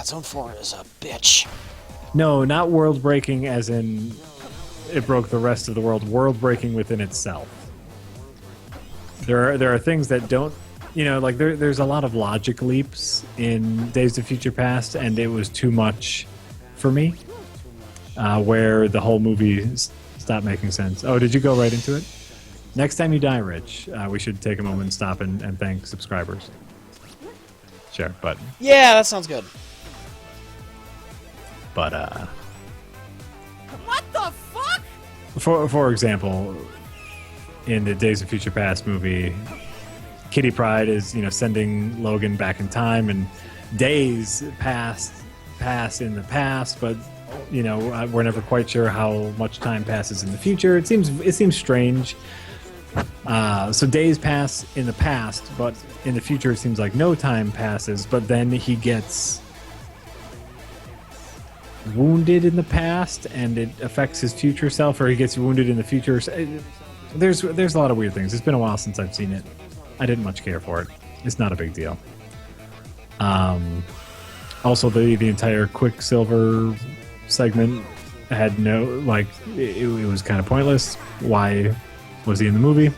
Zone 4 is a bitch. No, not world breaking as in it broke the rest of the world. World breaking within itself. There are things that don't, like there's a lot of logic leaps in Days of Future Past, and it was too much for me. Where the whole movie stopped making sense. Oh, did you go right into it? Next time you die, Rich, we should take a moment and stop and thank subscribers. Sure, but Yeah, that sounds good. But What the fuck? for example, in the Days of Future Past movie, Kitty Pryde is sending Logan back in time, and days pass in the past, but we're never quite sure how much time passes in the future. It seems strange. So days pass in the past, but in the future it seems like no time passes. But then he gets wounded in the past, and it affects his future self, or he gets wounded in the future. There's a lot of weird things. It's been a while since I've seen it. I didn't much care for it. It's not a big deal. Also, the entire Quicksilver segment had no, it was kind of pointless. Why was he in the movie?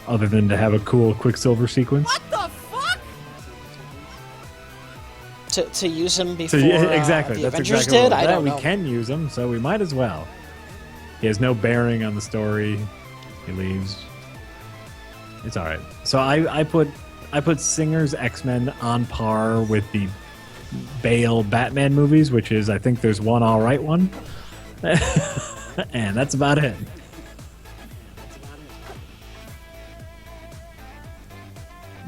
Other than to have a cool Quicksilver sequence. What the fuck? To use him before exactly. the That's Avengers exactly did? what I don't we know. can use him, so we might as well. He has no bearing on the story. He leaves. It's all right. So I put Singer's X-Men on par with the Bale Batman movies, which is, I think there's one all right one. And that's about it.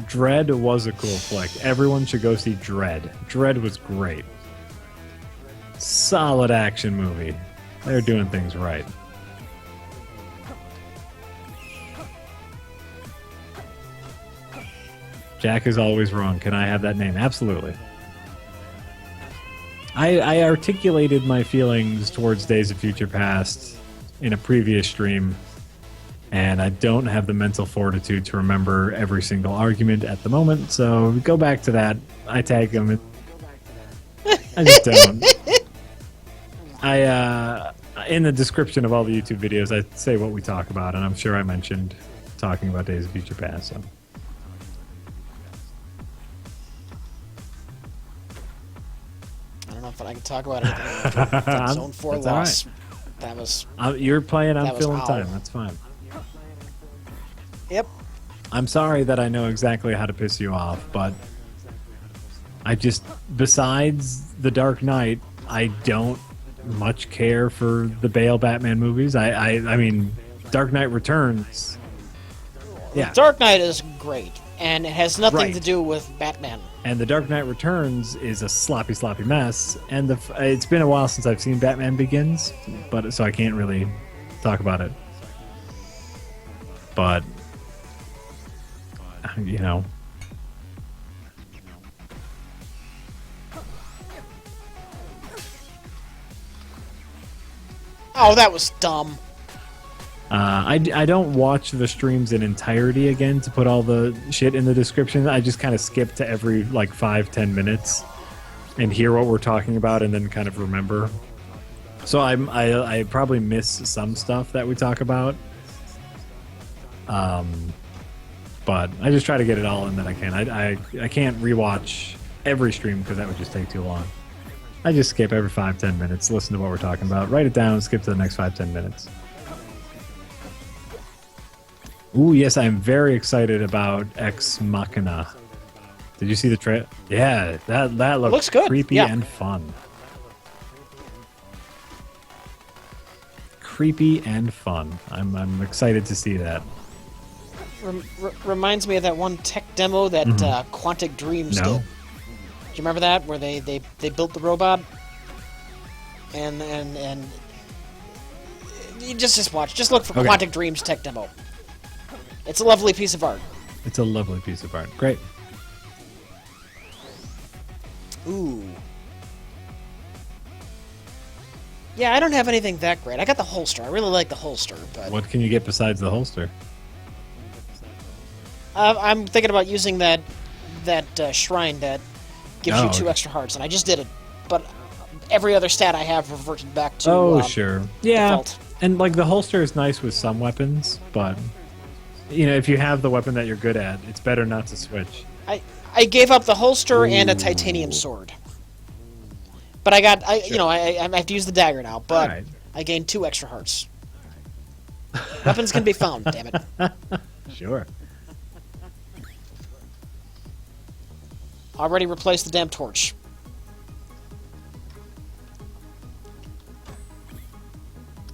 Dread was a cool flick. Everyone should go see Dread. Dread was great. Solid action movie. They're doing things right. Jack is always wrong. Can I have that name? Absolutely. I articulated my feelings towards Days of Future Past in a previous stream, and I don't have the mental fortitude to remember every single argument at the moment, so go back to that. I tag them. I just don't. In the description of all the YouTube videos, I say what we talk about, and I'm sure I mentioned talking about Days of Future Past, so... I don't know if I can talk about anything after that Zone 4 That's loss. all right. That was... You're playing, I'm That was filling ow. time. That's fine. Yep. I'm sorry that I know exactly how to piss you off, but I just, besides The Dark Knight, I don't much care for the Bale Batman movies. I mean, Dark Knight Returns. Yeah. Dark Knight is great, and it has nothing Right. to do with Batman. And The Dark Knight Returns is a sloppy mess. And it's been a while since I've seen Batman Begins, but so I can't really talk about it. But, you know. Oh, that was dumb. I don't watch the streams in entirety again to put all the shit in the description. I just kind of skip to every 5-10 minutes and hear what we're talking about and then kind of remember. So I probably miss some stuff that we talk about. But I just try to get it all in that I can. I can't rewatch every stream because that would just take too long. I just skip every 5-10 minutes, listen to what we're talking about, write it down, skip to the next 5-10 minutes. Ooh, yes, I'm very excited about Ex Machina. Did you see the trailer? Yeah, that looks good. creepy Yeah. and fun. Creepy and fun. I'm excited to see that. Reminds me of that one tech demo that Quantic Dreams No. did. Do you remember that, where they built the robot? And you just watch. Just look for Okay. Quantic Dreams tech demo. It's a lovely piece of art. It's a lovely piece of art. Great. Ooh. Yeah, I don't have anything that great. I got the holster. I really like the holster, but What can you get besides the holster? I'm thinking about using that shrine that gives you 2 extra hearts, and I just did it. But every other stat I have reverted back to sure. Yeah, default. and like the holster is nice with some weapons, but you know, if you have the weapon that you're good at, it's better not to switch. I gave up the holster and a titanium sword. But I have to use the dagger now, but Right. I gained 2 extra hearts. Weapons can be found, damn it. Sure. Already replaced the damn torch.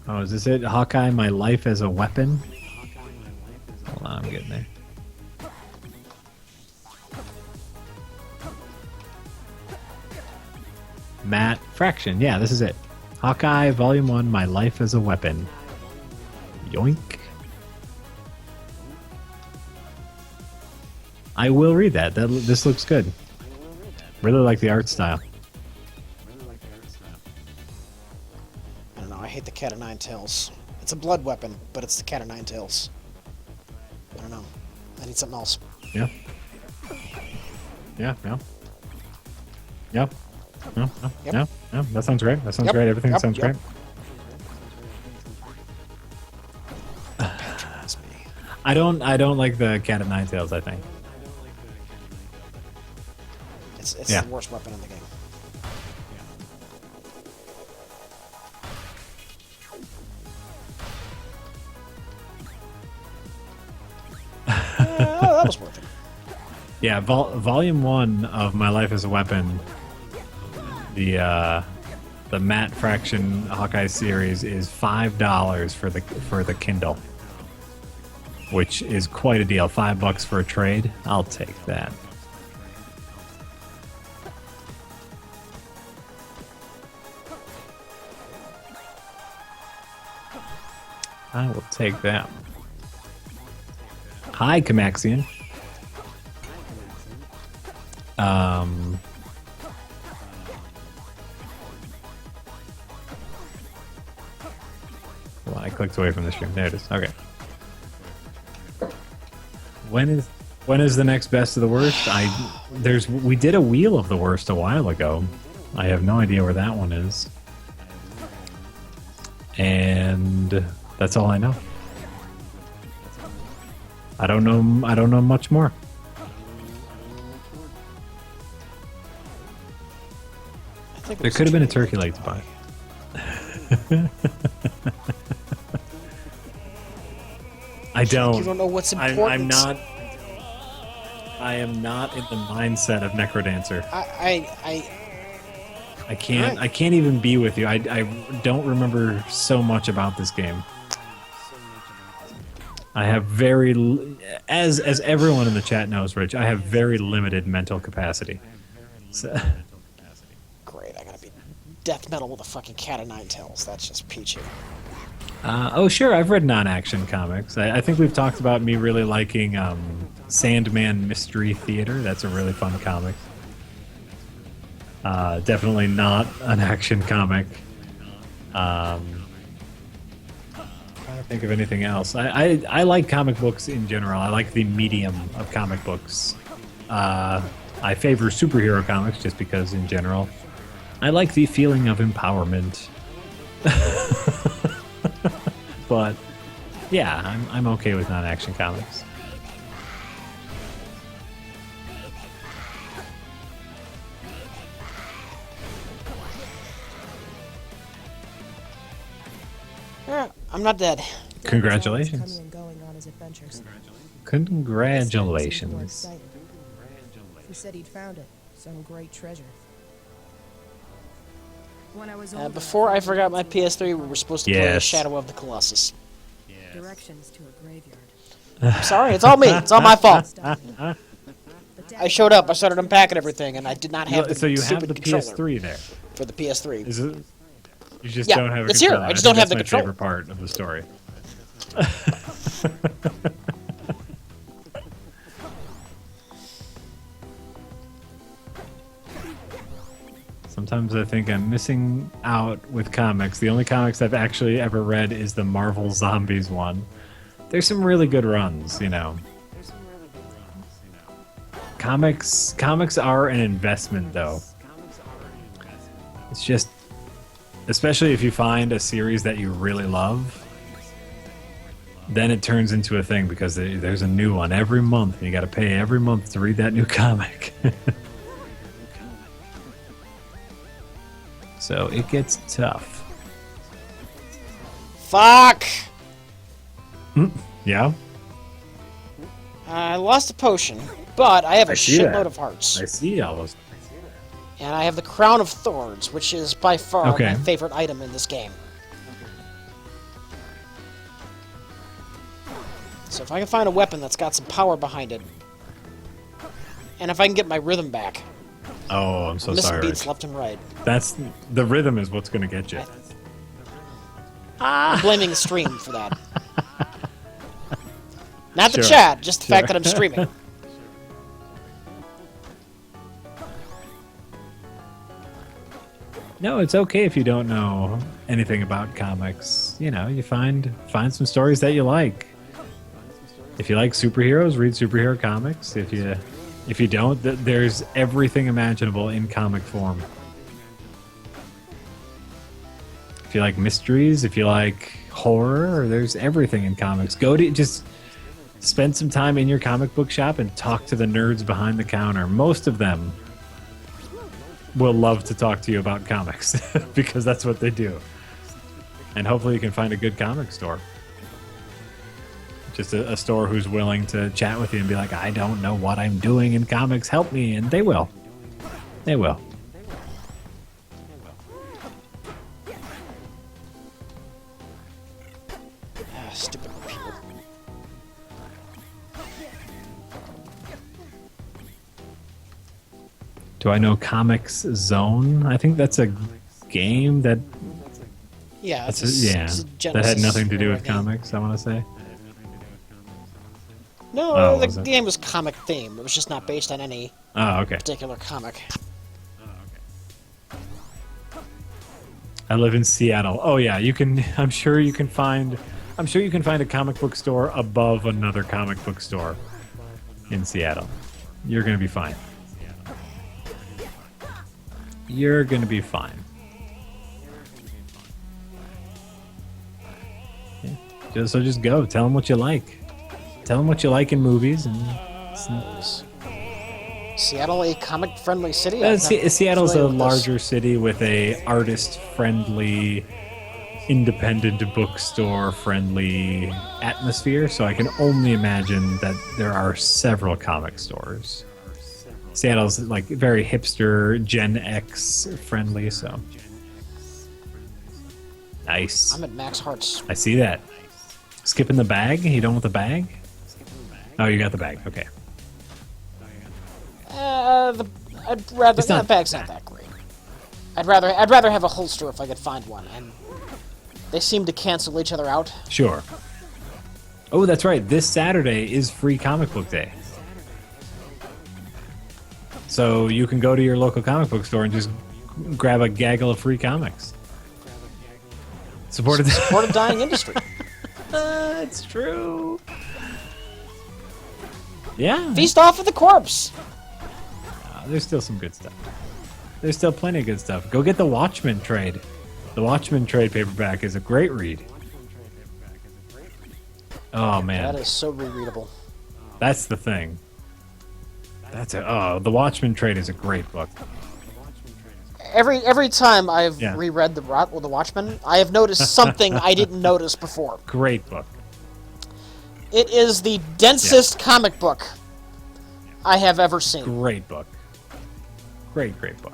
Oh, is this it? Hawkeye, my life as a weapon? Hold on, I'm getting there. Matt Fraction. Yeah, this is it. Hawkeye, Volume 1, My Life as a Weapon. Yoink. I will read that. This looks good. Really like the art style. I don't know, I hate the cat of nine tails. It's a blood weapon, but it's the cat of nine tails. I don't know. I need something else. Yeah. Yeah, no. Yep. No, no, Yep. no, no. That sounds great. That sounds Yep. great. Everything Yep. sounds Yep. great. Patronize me. I don't like the cat of nine tails, I think. It's Yeah. the worst weapon in the game. That was worth it. Yeah, volume 1 of My Life as a Weapon, the Matt Fraction Hawkeye series is $5 for the Kindle, which is quite a deal. $5 for a trade. I'll take that. I will take that. Hi, Camaxian. Well, I clicked away from the stream. There it is. Okay. When is the next best of the worst? We did a wheel of the worst a while ago. I have no idea where that one is. And that's all I know. I don't know much more. I think it There was could have been a Turkey turkey leg to buy. I don't. You don't know what's important. I'm not. I am not in the mindset of Necrodancer. I can't. I can't even be with you. I don't remember so much about this game. I have as everyone in the chat knows, Rich. I have very limited mental capacity. So. Great, I gotta be death metal with a fucking cat of nine tails. That's just peachy. Oh, sure. I've read non-action comics. I think we've talked about me really liking Sandman Mystery Theater. That's a really fun comic. Definitely not an action comic. I don't think of anything else. I like comic books in general. I like the medium of comic books. I favor superhero comics just because, in general, I like the feeling of empowerment. But yeah, I'm okay with non-action comics. I'm not dead. Congratulations. Congratulations. He said he'd found it. Some great treasure. When I was Before I forgot my PS3, we were supposed to play Yes. Shadow of the Colossus. directions to a graveyard. I'm sorry, it's all me. It's all my fault. I showed up, I started unpacking everything, and I did not have the So you have stupid the controller PS3 there. for the PS3. Is it? You just Yeah, don't have a it's here. controller. I just think don't have that's the my controller. favorite part of the story. Sometimes I think I'm missing out with comics. The only comics I've actually ever read is the Marvel Zombies one. There's some really good runs, you know. Comics are an investment, though. It's just, especially if you find a series that you really love, then it turns into a thing because there's a new one every month, and you got to pay every month to read that new comic. So it gets tough. Fuck! Yeah? I lost a potion, but I have a see that. shitload of hearts. I see all those. And I have the Crown of Thorns, which is by far Okay. my favorite item in this game. So if I can find a weapon that's got some power behind it, and if I can get my rhythm back, Oh, I'm so missing sorry. beats Rich. left and right. That's the rhythm is what's going to get you. I'm blaming the stream for that. Not the Sure, chat, just the sure. fact that I'm streaming. No, it's okay if you don't know anything about comics. You know, you find some stories that you like. If you like superheroes, read superhero comics. If you don't, there's everything imaginable in comic form. If you like mysteries, if you like horror, there's everything in comics. Just spend some time in your comic book shop and talk to the nerds behind the counter. Most of them will love to talk to you about comics because that's what they do. And hopefully you can find a good comic store. Just a store who's willing to chat with you and be like, I don't know what I'm doing in comics, help me. And they will. They will. Stupid people. Do I know Comics Zone? I think that's a game that Yeah, it's that had Genesis nothing to do era with game. comics, I want to say. No, Oh, the was it? game was comic themed. It was just not based on any Oh, okay. particular comic. I live in Seattle. Oh yeah, you can. I'm sure you can find a comic book store above another comic book store in Seattle. You're gonna be fine. You're gonna be fine. Yeah. Just go. Tell them what you like. Tell them what you like in movies and. Seattle, a comic-friendly city? I'm not Seattle's a familiar with this. larger city with a artist-friendly, independent bookstore-friendly atmosphere, so I can only imagine that there are several comic stores. Seattle's like very hipster, Gen X friendly, so nice. I'm at max hearts. I see that. Skipping the bag? You don't want the bag? Oh, you got the bag. Okay. I'd rather It's not that bag's not that great. I'd rather have a holster if I could find one, and they seem to cancel each other out. Sure. Oh, that's right. This Saturday is free comic book day. So you can go to your local comic book store and just grab a gaggle of free comics. Support a dying industry. It's true. Yeah. Feast off of the corpse. There's still some good stuff. There's still plenty of good stuff. Go get the Watchmen trade. The Watchmen trade paperback is a great read. Oh man, That is so rereadable. that's the thing. The Watchmen trade is a great book. Every time I've Yeah. reread the Watchmen, I have noticed something I didn't notice before. Great book. It is the densest comic book I have ever seen. Great book. Great book.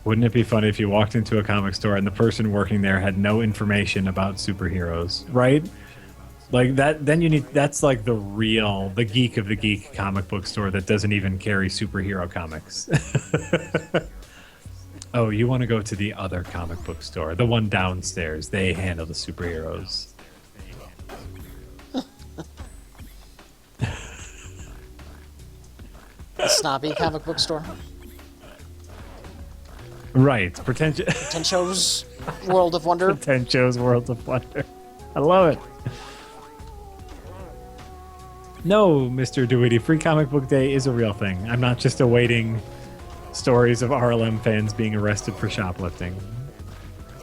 Wouldn't it be funny if you walked into a comic store and the person working there had no information about superheroes, right? Like that, then that's like the geek of the geek comic book store that doesn't even carry superhero comics. Oh, you want to go to the other comic book store, the one downstairs. They handle the superheroes. The snobby comic book store. Right, pretentious. Tenchos. World of Wonder. Tencho's World of Wonder. I love it. No, Mr. DeWitty, Free Comic Book Day is a real thing. I'm not just awaiting stories of RLM fans being arrested for shoplifting.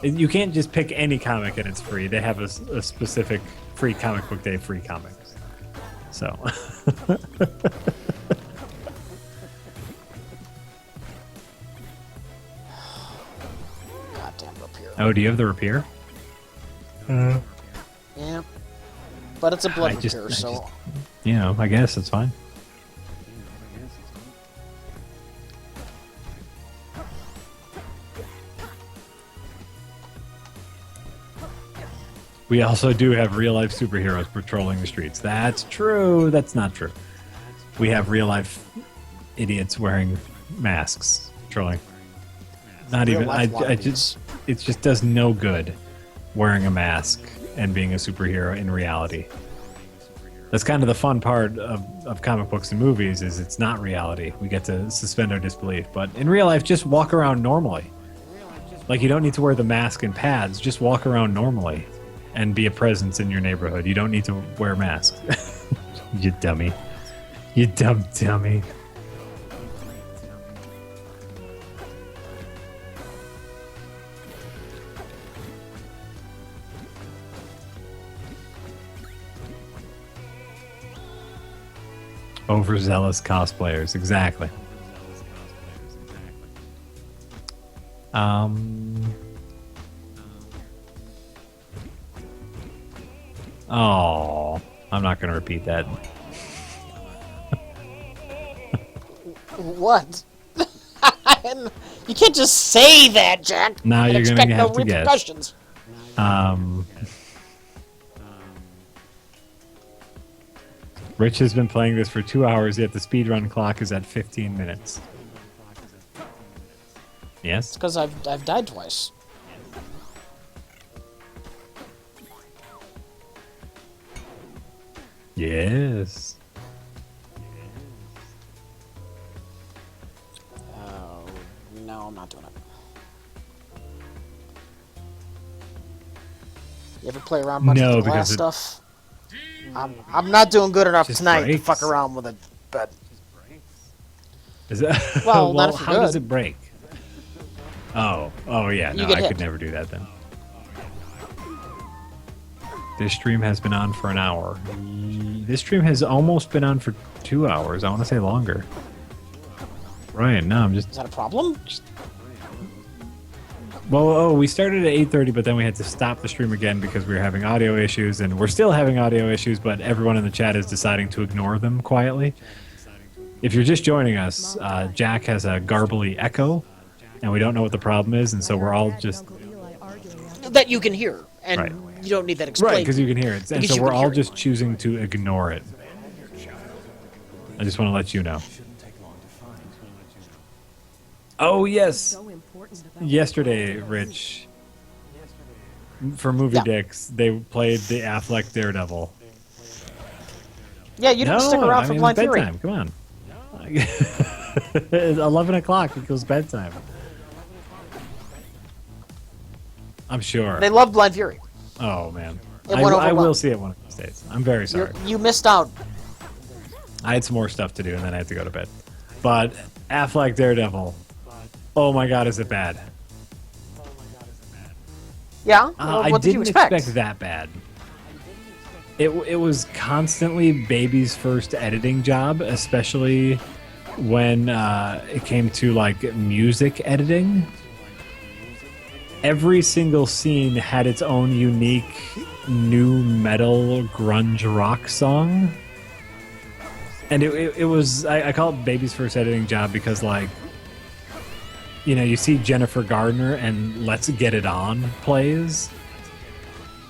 You can't just pick any comic and it's free. They have a specific Free Comic Book Day free comics. So. Goddamn rapier. Oh, do you have the rapier? Yeah. But it's a blood I just- rapier, I so... just- You know, I guess it's fine. We also do have real-life superheroes patrolling the streets. That's true. That's not true. We have real-life idiots wearing masks patrolling. Not even. I just. It just does no good wearing a mask and being a superhero in reality. That's kind of the fun part of comic books and movies is it's not reality. We get to suspend our disbelief. But in real life, just walk around normally. Like, you don't need to wear the mask and pads. Just walk around normally and be a presence in your neighborhood. You don't need to wear masks. You dummy. You dumb dummy. Overzealous cosplayers, exactly. Oh, I'm not going to repeat that. What? You can't just say that, Jack. Now and you're expect gonna no have to guess. repercussions. Rich has been playing this for 2 hours, yet the speedrun clock is at 15 minutes. Yes? It's because I've died twice. Yes. Oh, no, I'm not doing it. You ever play around much No, with the because last stuff? I'm not doing good enough Just tonight breaks. to fuck around with it, but Is that Well, not if you're how does good. it break? Oh yeah, no, get I hit. could never do that then. This stream has been on for an hour. This stream has almost been on for 2 hours. I want to say longer. Right, no, I'm just... is that a problem? Well, we started at 8:30, but then we had to stop the stream again because we were having audio issues, and we're still having audio issues, but everyone in the chat is deciding to ignore them quietly. If you're just joining us, Jack has a garbly echo, and we don't know what the problem is, and so we're all just... That you can hear, and Right. you don't need that explained. Right, because you can hear it. And Because so you we're can all hear it. just choosing to ignore it. I just want to let you know. Oh, yes. So important about Yesterday, Rich, for Movie Yeah. Dicks, they played the Affleck Daredevil. Yeah, you didn't stick around for Blind Fury. bedtime. Come on. It's 11 o'clock equals bedtime. I'm sure. They love Blind Fury. Oh, man. It went over I well. will see it one of these days. I'm very sorry. You missed out. I had some more stuff to do, and then I had to go to bed. But Affleck Daredevil. Oh my God, is it bad? Yeah? Well, I what did you didn't expect? that bad. It was constantly Baby's first editing job, especially when it came to like music editing. Every single scene had its own unique new metal grunge rock song. And it was, I call it Baby's first editing job because, like, you know, you see Jennifer Gardner and Let's Get It On plays.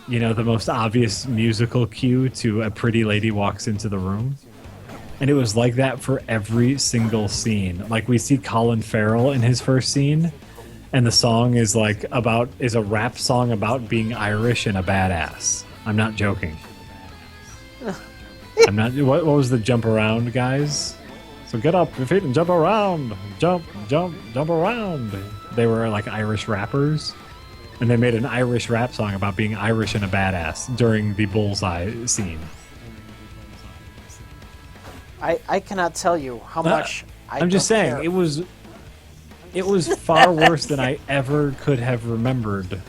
You know, the most obvious musical cue to A Pretty Lady Walks Into the Room. And it was like that for every single scene. Like, we see Colin Farrell in his first scene, and the song is like is a rap song about being Irish and a badass. I'm not joking. I'm not. What was the jump around, guys? So get up your feet and jump around, jump around. They were like Irish rappers, and they made an Irish rap song about being Irish and a badass during the bullseye scene. I cannot tell you how much I'm just saying care. it was far worse than I ever could have remembered,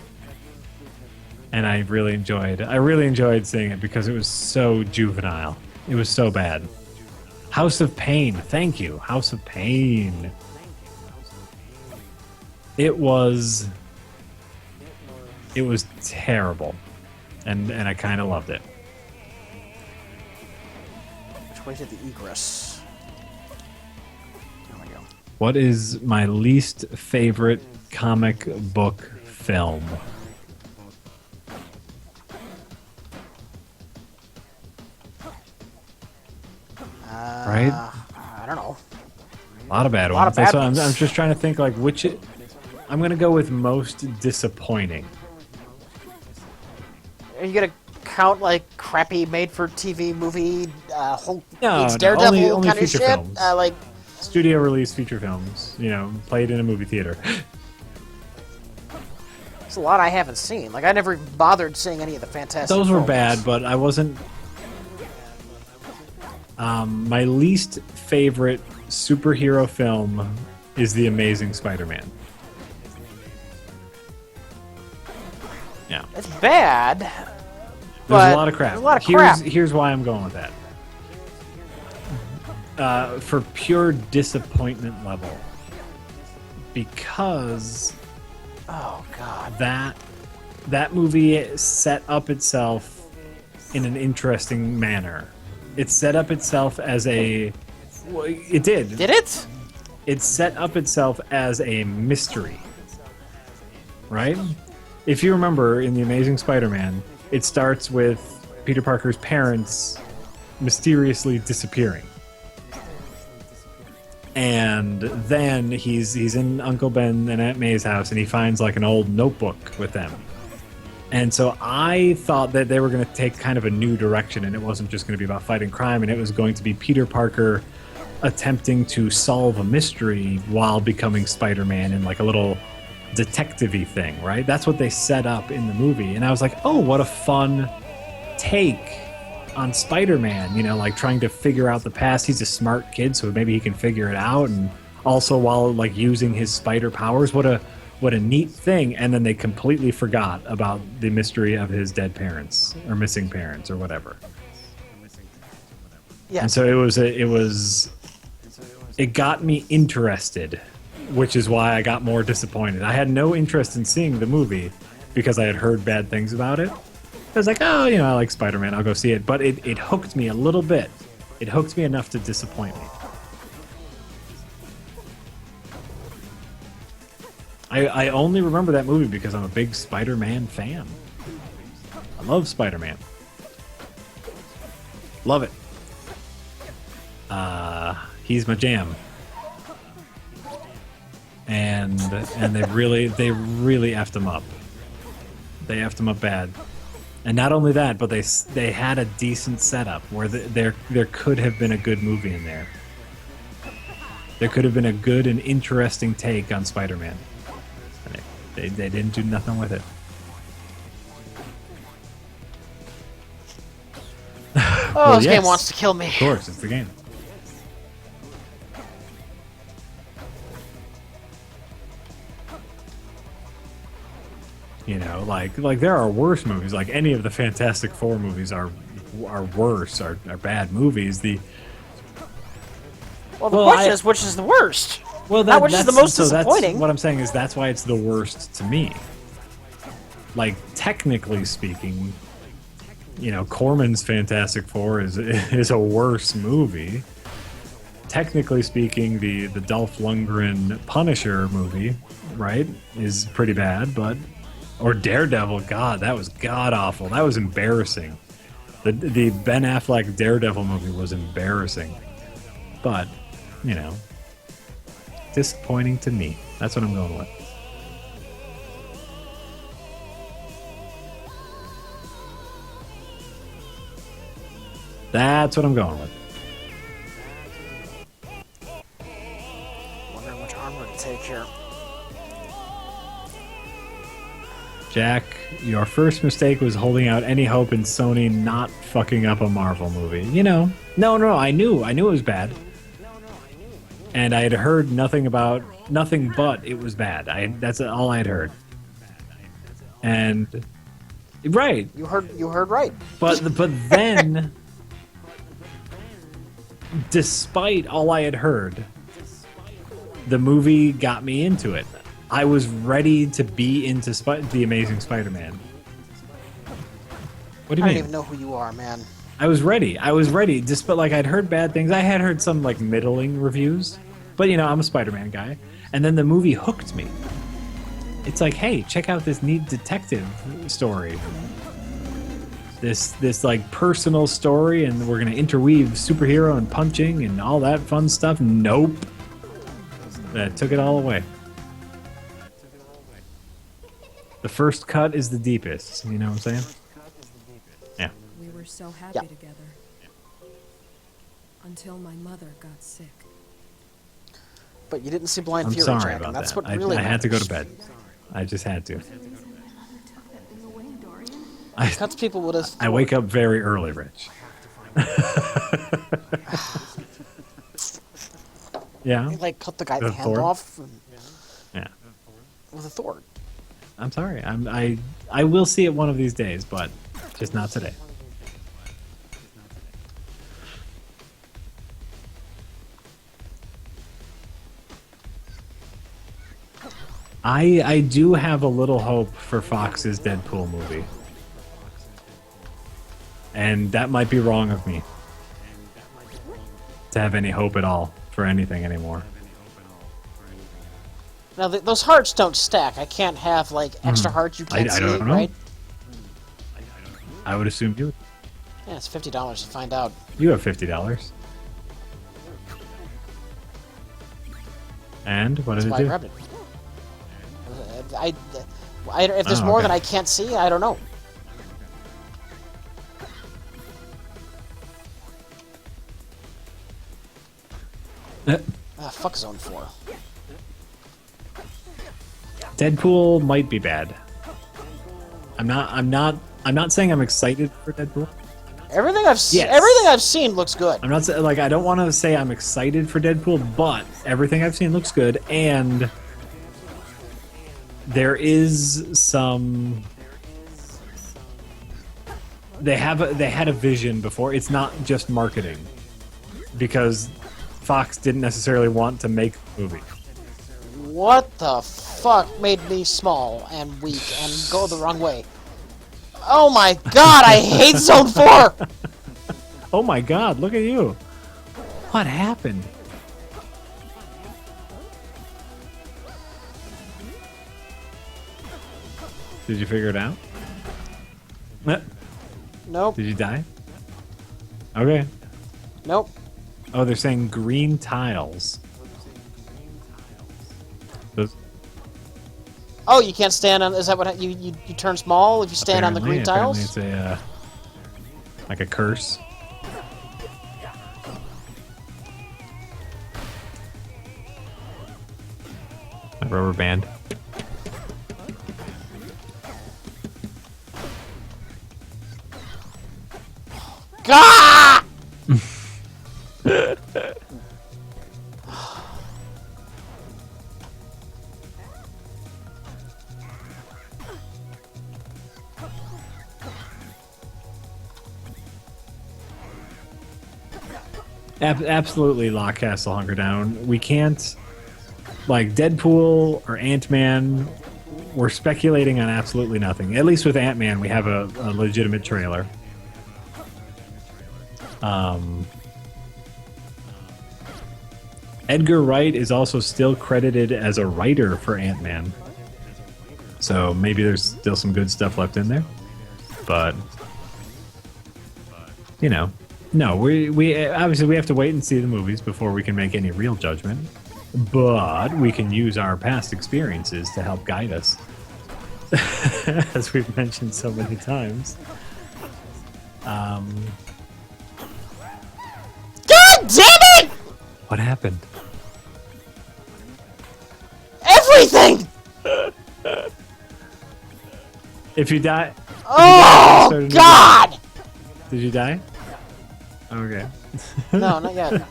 and I really enjoyed seeing it because it was so juvenile. It was so bad. House of Pain, thank you, House of Pain. It was terrible, and I kind of loved it. Which way to the egress? There we go. What is my least favorite comic book film? Right? I don't know. A lot of bad A lot ones. of bad I'm ones. just trying to think like which. I'm gonna go with most disappointing. Are you gonna count like crappy made-for-TV movie Hulk No, meets no, Daredevil only kind of feature shit? films. Like Studio release feature films, played in a movie theater. it's a lot I haven't seen. Like I never bothered seeing any of the Fantastic Those were Four bad, ones. but I wasn't. My least favorite superhero film is The Amazing Spider-Man. Yeah. It's bad. There's But a lot of crap. There's a lot of crap. Here's why I'm going with that. For pure disappointment level. Because Oh god. that movie set up itself in an interesting manner. It set up itself as it did. Did it? It set up itself as a mystery. Right? If you remember in The Amazing Spider-Man, it starts with Peter Parker's parents mysteriously disappearing. And then he's in Uncle Ben and Aunt May's house, and he finds like an old notebook with them. And so I thought that they were going to take kind of a new direction, and it wasn't just going to be about fighting crime, and it was going to be Peter Parker attempting to solve a mystery while becoming Spider-Man in like a little detective-y thing, right? That's what they set up in the movie. And I was like, oh, what a fun take on Spider-Man, like trying to figure out the past. He's a smart kid, so maybe he can figure it out, and also while like using his spider powers. What a neat thing. And then they completely forgot about the mystery of his dead parents or missing parents or whatever. Yeah. And so it got me interested, which is why I got more disappointed. I had no interest in seeing the movie because I had heard bad things about it. I was like, oh, I like Spider-Man, I'll go see it. But it hooked me a little bit. It hooked me enough to disappoint me. I only remember that movie because I'm a big Spider-Man fan. I love Spider-Man. Love it. He's my jam. And they really effed him up. They effed him up bad. And not only that, but they had a decent setup where there could have been a good movie in there. There could have been a good and interesting take on Spider-Man. And they didn't do nothing with it. Oh, this game wants to kill me. Of course, it's the game. Like there are worse movies. Like any of the Fantastic Four movies are worse, are bad movies. Well, the question is, which is the worst? Well, not which is the most so disappointing. That's what I'm saying is that's why it's the worst to me. Like technically speaking, Corman's Fantastic Four is a worse movie. Technically speaking, the Dolph Lundgren Punisher movie, right, is pretty bad, but or Daredevil, God, that was god awful. That was embarrassing. The Ben Affleck Daredevil movie was embarrassing, but disappointing to me. That's what I'm going with. That's what I'm going with. Wondering which armor to take here. Jack, your first mistake was holding out any hope in Sony not fucking up a Marvel movie. You know, no, I knew it was bad. And I had heard nothing but it was bad. That's all I had heard. And right, You heard right. but then, despite all I had heard, the movie got me into it. I was ready to be into the Amazing Spider-Man. What do you I mean? don't even know who you are, man. I was ready. Despite I'd heard bad things. I had heard some middling reviews, but I'm a Spider-Man guy. And then the movie hooked me. It's like, hey, check out this neat detective story. This personal story, and we're gonna interweave superhero and punching and all that fun stuff. Nope. That took it all away. The first cut is the deepest. You know what I'm saying? Yeah. We were so happy Yeah. together. Until my mother got sick. But you didn't see Blind I'm Fury, sorry Jack, about and that's that. what really I had to go to matters. bed. I just had to. Cuts people with us. I wake up very early, Rich. Yeah. Like cut the guy The the hand Thor? off and, Yeah. with a Thor. I'm sorry. I will see it one of these days, but just not today. I do have a little hope for Fox's Deadpool movie. And that might be wrong of me to have any hope at all for anything anymore. Now those hearts don't stack. I can't have extra hearts you can't I see, don't know. right? I would assume you Yeah, it's $50 to find out. you have $50. And what That's did why it I do? grabbed it. If there's Oh, more okay. that I can't see, I don't know. Fuck Zone 4. Deadpool might be bad. I'm not saying I'm excited for Deadpool. Everything I've seen, Yes. everything I've seen looks good. I'm not I don't want to say I'm excited for Deadpool, but everything I've seen looks good, and there is some. They had a vision before. It's not just marketing, because Fox didn't necessarily want to make the movie. What the fuck made me small and weak and go the wrong way? Oh my god, I hate Zone 4! Oh my God! Look at you. What happened? Did you figure it out? Nope, Did you die? Okay. nope. Oh, they're saying green tiles. Those- Oh, you can't stand on. Is that what you turn small if you stand on the green apparently tiles? it's a like a curse. A rubber band. Gah! Absolutely, Lock Castle, hunker down. We can't, Deadpool or Ant-Man. We're speculating on absolutely nothing. At least with Ant-Man, we have a legitimate trailer. Edgar Wright is also still credited as a writer for Ant-Man. So maybe there's still some good stuff left in there. But, no, we obviously we have to wait and see the movies before we can make any real judgment. But we can use our past experiences to help guide us. As we've mentioned so many times. God damn it! What happened? Everything! If you die... Oh, God! Did you die? Okay. No, not yet.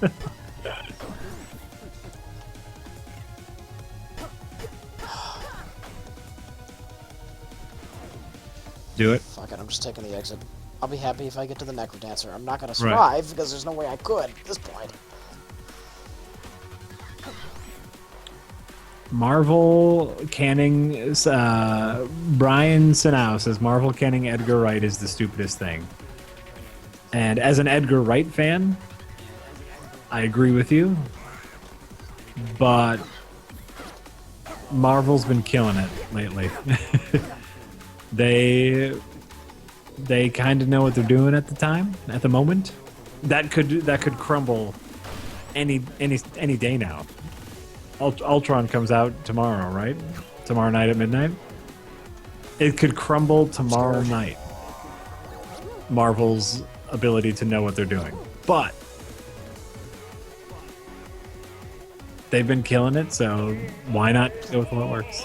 Do it. Fuck it, I'm just taking the exit. I'll be happy if I get to the Necrodancer. I'm not gonna survive because there's no way I could at this point. Marvel canning, Brian Sinau says Marvel canning Edgar Wright is the stupidest thing. And as an Edgar Wright fan, I agree with you. But Marvel's been killing it lately. They kind of know what they're doing at the moment. That could crumble any day now. Ultron comes out tomorrow, right? Tomorrow night at midnight. It could crumble tomorrow night. Marvel's ability to know what they're doing, but they've been killing it, so why not go with what works?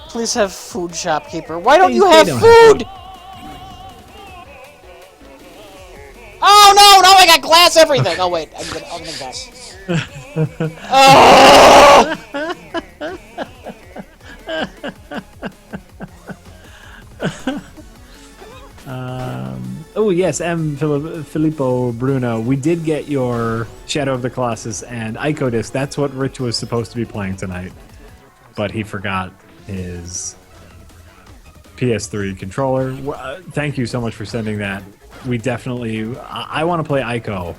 Please have food, shopkeeper. Why don't you have food? Oh no! Now I got glass everything. Oh wait, I'm gonna guess. Oh! Oh yes, Filippo Bruno. We did get your Shadow of the Colossus and Ico disc. That's what Rich was supposed to be playing tonight, but he forgot his PS3 controller. Thank you so much for sending that. We definitely... I want to play Ico,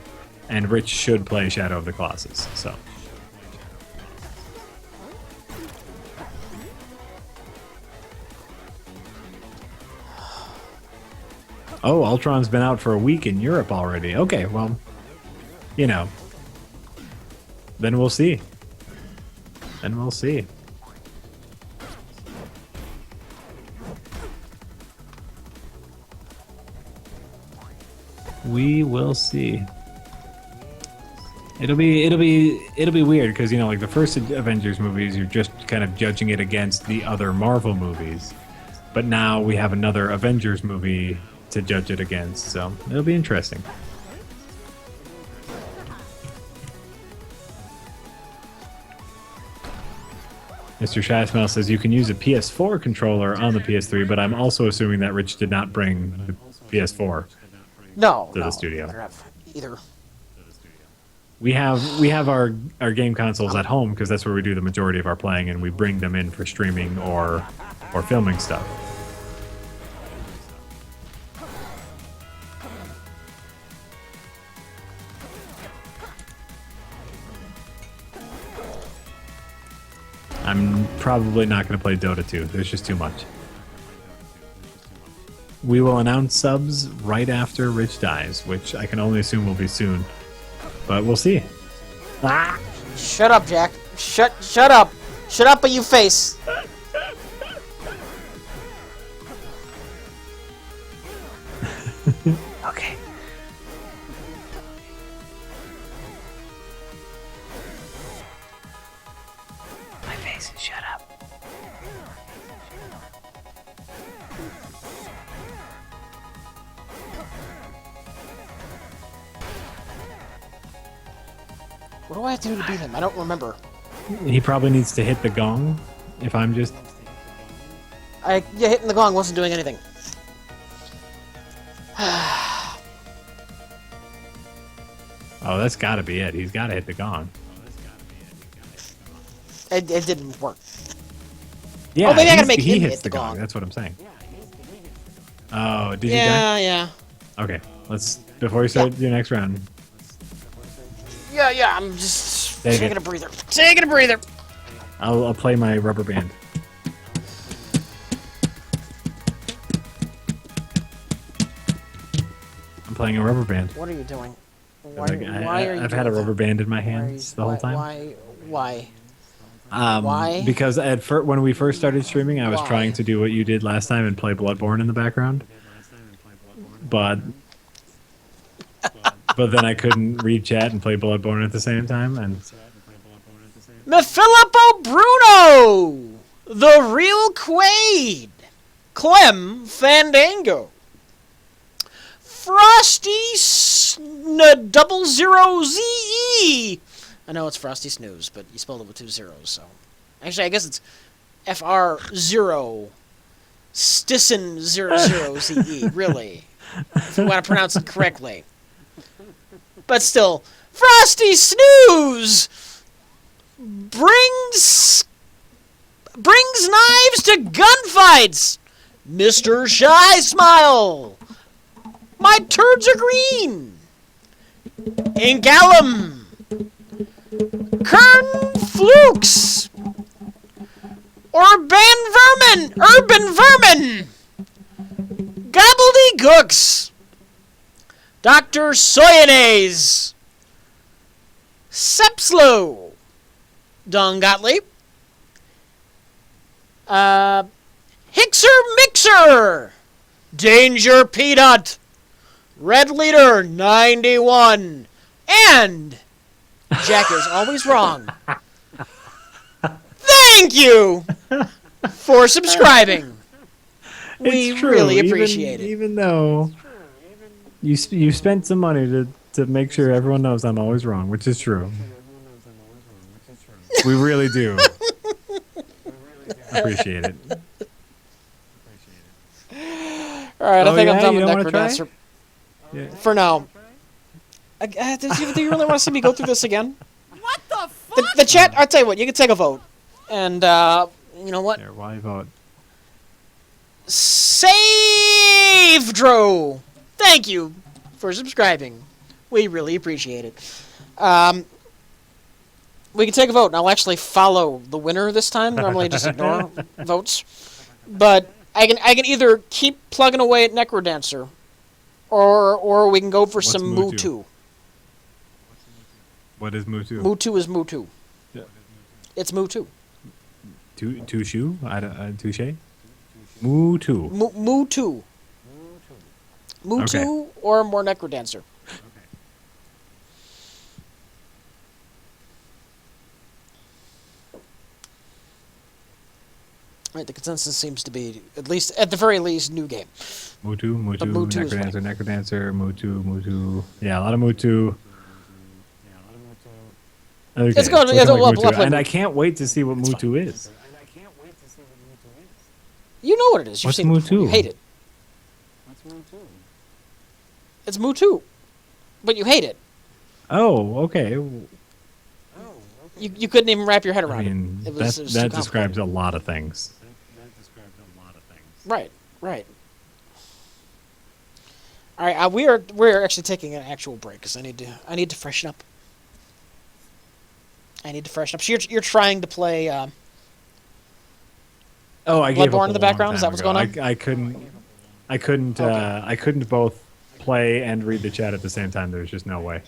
and Rich should play Shadow of the Colossus, so... Oh, Ultron's been out for a week in Europe already. Okay, well, you know. Then we'll see. Then we'll see. We will see. It'll be weird because, you know, like the first Avengers movies, you're just kind of judging it against the other Marvel movies. But now we have another Avengers movie to judge it against, so it'll be interesting. Mr. Shysmell says you can use a PS4 controller on the PS3, but I'm also assuming that Rich did not bring the PS4 to the studio. I don't have either. We have our game consoles at home because that's where we do the majority of our playing, and we bring them in for streaming or filming stuff. I'm probably not going to play Dota 2. There's just too much. We will announce subs right after Rich dies, which I can only assume will be soon. But we'll see. Ah! Shut up, Jack. Shut up. Shut up, you face. Okay. My face, shut up. What do I have to do to beat him? I don't remember. He probably needs to hit the gong, if I'm just... Yeah, hitting the gong wasn't doing anything. Oh, that's gotta be it. He's gotta hit the gong. It didn't work. Yeah, oh, maybe I gotta make he him hits hit the gong. That's what I'm saying. Oh, did you die? Yeah. Okay, let's... Before you start your next round... Yeah, I'm just taking a breather. Taking a breather! I'll play my rubber band. I'm playing a rubber band. What are you doing? I've had a rubber band in my hands the whole time. Why? Because when we first started streaming, I was trying to do what you did last time and play Bloodborne in the background. But then I couldn't read chat and play Bloodborne at the same time. And Filippo Bruno! The real Quaid! Clem Fandango. Frosty 00ZE. I know it's Frosty Snooze, but you spelled it with 2 zeros, so. Actually, I guess it's FR0 Stissen 00ZE, really. If you want to pronounce it correctly. But still, Frosty Snooze brings knives to gunfights. Mr. Shy Smile. My turds are green. Ink Alum. Kern Flukes. Urban Vermin. Gobbledygooks. Dr. Soyonnaise. Sepslow. Don Gottlieb. Hixer Mixer. Danger Peanut. Red Leader 91. And Jack is always wrong. Thank you for subscribing. We really appreciate it. Even though you spent some money to make sure everyone knows I'm always wrong, which is true. We really do. Appreciate it. All right, I think I'm done with wanna Necrodancer. Yeah. For now. Do you really want to see me go through this again? What the fuck? The chat, I'll tell you what, you can take a vote. And, you know what? There, why vote? Save Dro! Thank you for subscribing. We really appreciate it. We can take a vote, and I'll actually follow the winner this time. Normally I just ignore votes. But I can either keep plugging away at Necrodancer, or we can go for some Mutu. What is Mutu? Mutu is Mutu. Yeah. It's Mutu. Touche? Touche? Mutu. Mutu. Mutu Okay. or more Necrodancer. Right, the consensus seems to be, at the very least, new game. Mutu, Mutu is Necrodancer, Mutu. Yeah, a lot of Mutu. Okay, It's going to looking like we'll Mutu. play And Mutu. I can't wait to see what That's Mutu is. You know what it is. You've What's seen it before. You Mutu? hate it. It's Mutu. But you hate it. Oh, okay. You couldn't even wrap your head I around mean, it. It was that too describes complicated. a lot of things. Right. All right, we're actually taking an actual break because I need to freshen up. So you're trying to play Oh, I gave up Bloodborne a in the long background? Is time that what's ago. going on? I couldn't both play and read the chat at the same time. There's just no way.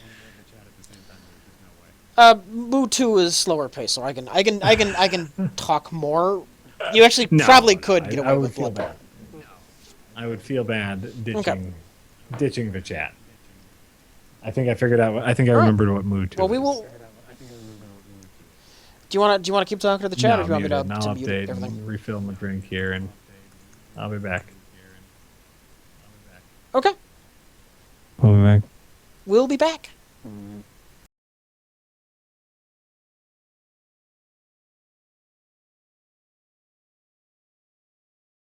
Mutu is slower pace, so I can talk more. You actually probably could get away would with feel Bloodborne. bad. I would feel bad ditching the chat. I think I figured out. I think I remembered what Mutu. Well, we is. will. Do you want to keep talking to the chat, or do you want me to, muted. I'll mute update everything? and refill my drink here, and I'll be back. Okay, I'll be back. we'll be back.